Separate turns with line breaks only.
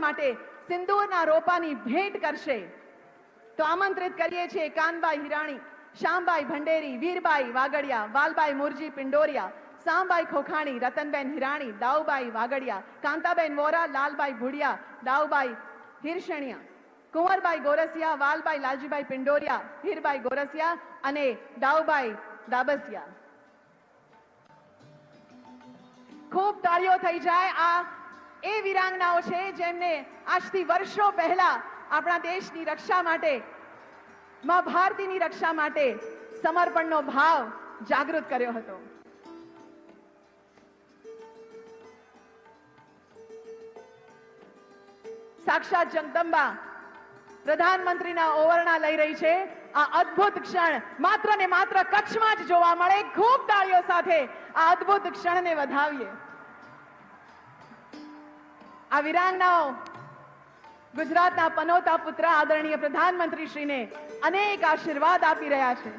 માટે સિંદૂરના રોપાની ભેટ કરશે. તો આમંત્રિત કરીએ છીએ કાનબાઈ હિરાણી, શ્યામબાઈ ભંડેરી, વીરબાઈ વાગડિયા, વાલબાઈ મુરજી પિંડોરિયા, સામબાઈ ખોખાણી, રતનબેન હિરાણી, દાઉબાઈ વાગડિયા, કાંતાબેન વોરા, લાલબાઈ ભુડિયા, દાઉબાઈ હિરસણિયા, કુંવરબાઈ ગોરસિયા, વાલબાઈ લાલજીભાઈ પિંડોરિયા, હીરબાઈ ગોરસિયા અને દાઉબાઈ દાબસિયા. ખૂબ તાળીઓ થઈ જાય. આ એ વીરાંગનાઓ છે જેમને આજથી વર્ષો પહેલા આપણા દેશની રક્ષા માટે, મા ભારતીની રક્ષા માટે સમર્પણનો ભાવ જાગૃત કર્યો હતો. સાક્ષાત જગદંબા પ્રધાનમંત્રીના ઓવરણા લઈ રહી છે. આ અદ્ભુત ક્ષણ માત્ર ને માત્ર કચ્છમાં જ જોવા મળે. ખૂબ તાળીઓ સાથે આ અદ્ભુત ક્ષણને વધાવીએ. આ વીરાંગનાઓ ગુજરાતના પનોતા પુત્ર આદરણીય પ્રધાનમંત્રી શ્રીને અનેક આશીર્વાદ આપી રહ્યા છે.